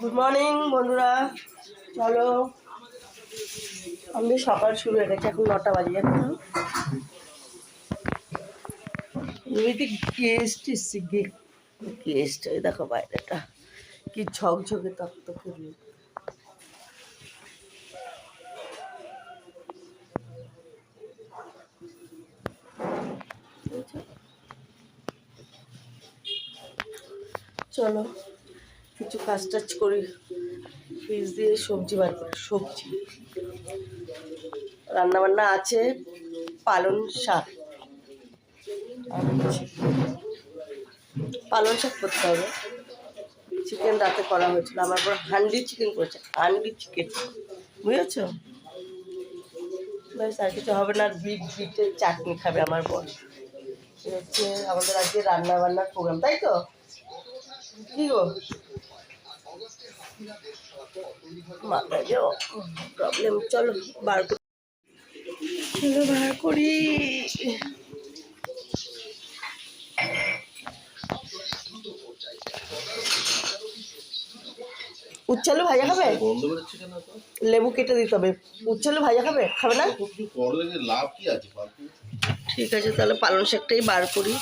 Good morning বন্ধুরা, চলো আমি সকাল শুরু হয়ে গেছে, এখন 9টা বাজে। এখন এমনিতে গেস্ট এসছে, গেস্ট এই দেখো বাইরেটা কি ঝকঝকে তকতকে রূপ। চলো কিছু কাজ টাজ করি, ফ্রিজ দিয়ে সবজি বার করি। সবজি রান্নাবান্না আছে, পালং শাক করতে হবে। চিকেন রাতে করা হয়েছিল, আমার বড় হান্ডি চিকেন করেছে, হান্ডি চিকেন, বুঝেছ? ব্যাস, আর কিছু হবে না। আর বিটের চাটনি খাবে আমার বর। হচ্ছে আমাদের আজকে রান্না বান্নার প্রোগ্রাম, তাই তো? কি গো মাথায় যে প্রবলেম। চলো বার করি। উচ্ছালু ভাজা খাবে? লেবু কেটে দিতে হবে। উচ্ছালু ভাজা খাবে? খাবে না? ঠিক আছে, তাহলে পালং শাকটাই বার করি।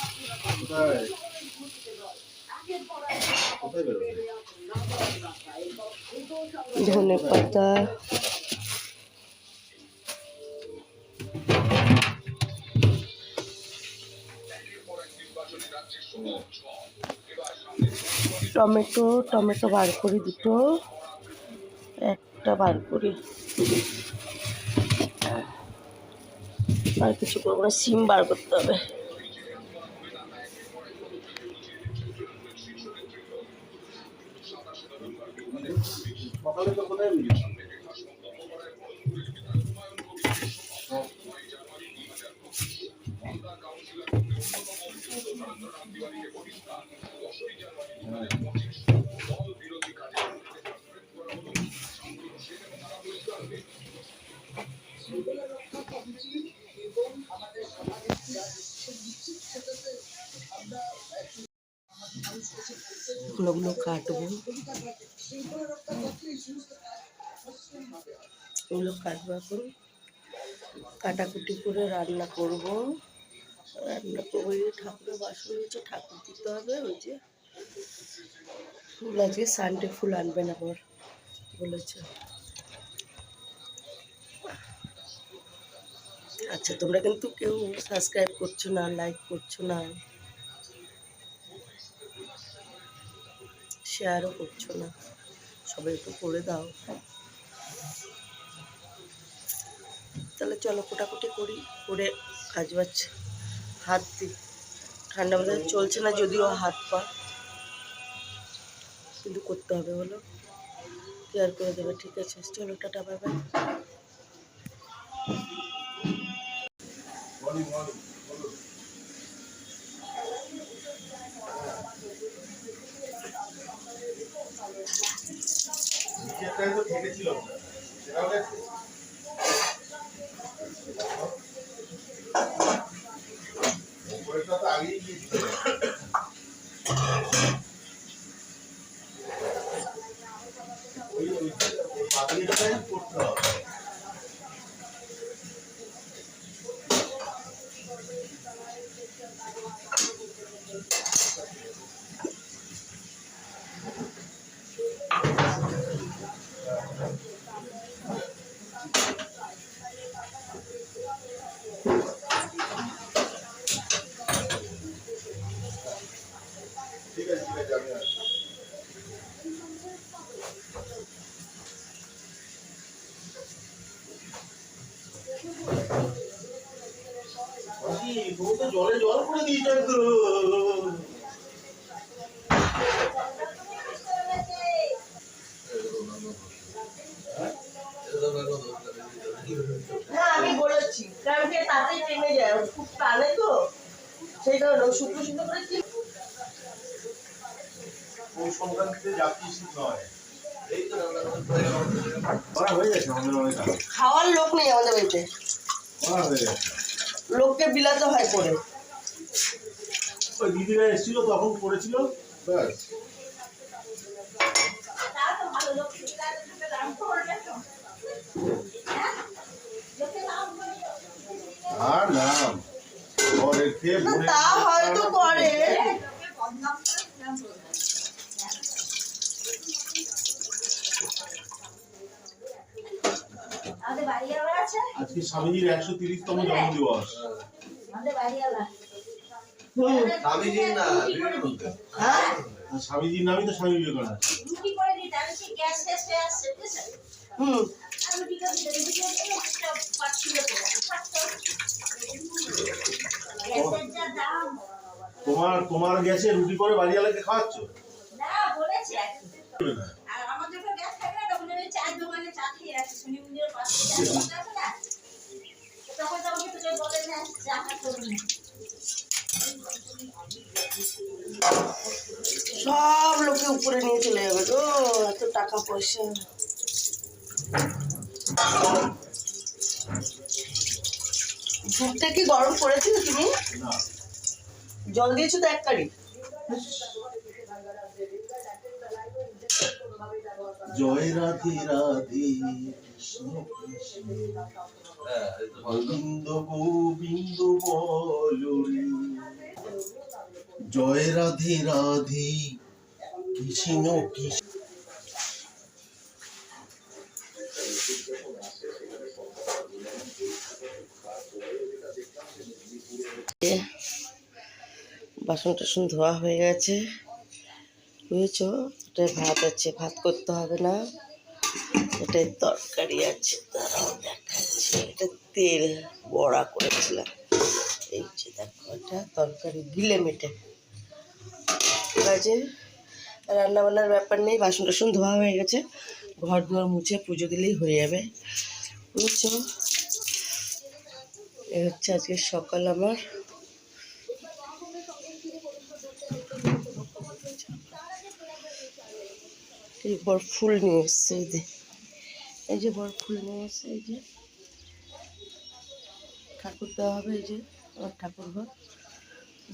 ধনে পাতা, টমেটো বার করি, দুটো, একটা বার করি। আর কিছু করবো না, সিম বার করতে হবে। ওগুলো কাটবো, ওগুলো কাটবো। এখন কাটাকুটি করে রান্না করবো। ঠাকুরের বাসন হচ্ছে, ঠাকুর দিতে হবে। ওই যে ফুল, আজকে সানডে ফুল আনবেন আবার বলেছে। আচ্ছা, তোমরা কিন্তু কেউ সাবস্ক্রাইব করছো না, লাইক করছো না, শেয়ারও করছো না, সবাই একটু করে দাও। তাহলে চলো কোটাকুটি করি, করে কাজ বাজ হাত দিই। ঠান্ডা বাজার চলছে না যদিও, হাত পা কিন্তু করতে হবে, বলো কেয়ার করে দেবে। ঠিক আছে, চলো টাটা, বাই বাই। জলে জল করে দিয়েছে তো। না, আমি বলেছি কারণ কি তাতেই টেনে যায়, খুব টানে তো, সেই কারণে শুকনো শুকনো করে কি সংক্রান্তিতে যাত্রী শীত নয়। খাওয়ার লোক নেই আমাদের বাড়িতে, লোককে বিলাতে হয় করে। দিদিরা এসেছিল তখন করেছিল, ব্যাস। আজকে স্বামীজির 130তম জন্মদিবস। স্বামীজির নামই তো স্বামী বিবেকানন্দ। তোমার গ্যাসে রুটি করে বাড়িওয়ালাকে খাওয়াচ্ছ? না, বলেছি আর আমার যখন গ্যাস থাকে না তখন আমি চায়ের দোকানে চা খেয়ে আসি, শনি মন্দিরের পাশে চায়ের দোকান আছে না, তখন আমাকে তো বলে না চা করুন। সব লোকে উপরে নিয়ে চলে যাবে গো, এত টাকা পয়সা। দুধটা কি গরম করেছিলে তুমি? না। জল দিয়েছো তো 1 কারি? জয় রাধে রাধে কৃষ্ণ কৃষ্ণ গোবিন্দ গোবিন্দ বলো রে। জয় রাধে রাধে কৃষ্ণ কৃষ্ণ। বাসন টাসন ধোয়া হয়ে গেছে, বুঝেছো? এটাই ভাত আছে, ভাত করতে হবে না। এটাই তরকারি আছে, দাঁড়াও দেখাচ্ছি। এটা তেল বড়া করেছিলাম, এই যে দেখো, এটা তরকারি গিলে মেটে। ঠিক আছে, রান্নাবান্নার ব্যাপার নেই, বাসন টাসন ধোয়া হয়ে গেছে, ঘর দুয়ার মুছে পুজো দিলেই হয়ে যাবে, বুঝছো? এই হচ্ছে আজকে সকাল আমার। এই বর ফুল নিয়ে এসছে, এই যে বর ফুল নিয়ে এসছে, এই যে ঠাকুর দেওয়া হবে, এই যে আমার ঠাকুর ঘর।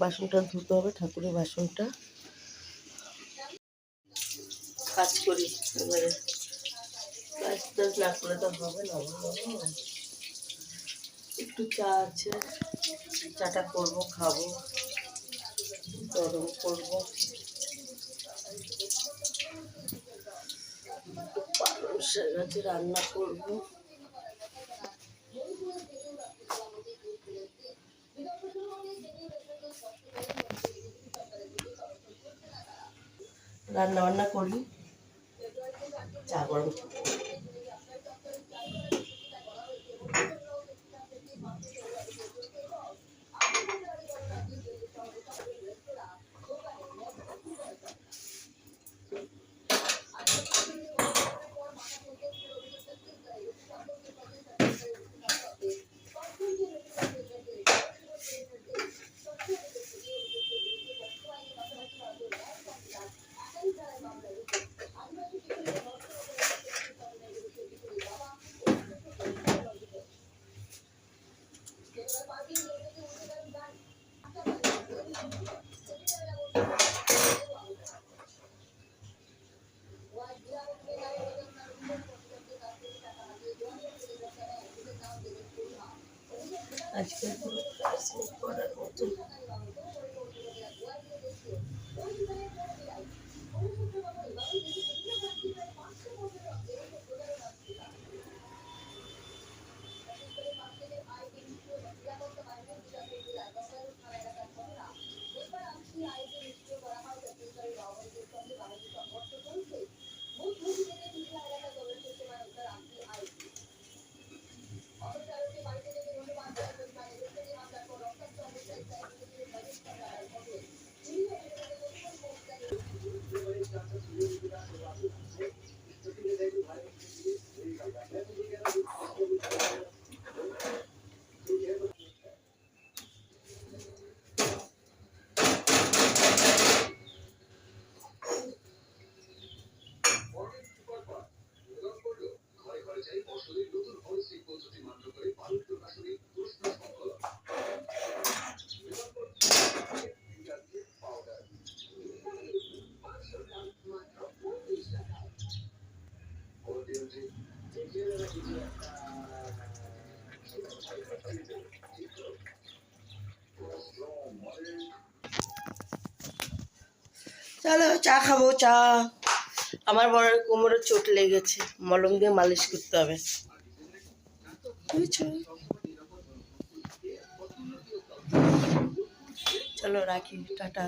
বাসনটা ধুতে হবে, ঠাকুরের বাসনটা। কাজ করি এবারে, কাজ টাজ না করলে তো হবে না। একটু চা আছে, চাটা করবো, খাবো, গরম করবো। একটু পালং শাক আছে, রান্না করবো। রান্না বান্না করি, চা গরম করবো। আজকে কোনো ক্লাস করার মতো চলো চা খাবো। চা, আমার বড় কোমরে চোট লেগেছে, মলম দিয়ে মালিশ করতে হবে। বুঝছো? চলো রাখি, টাটা।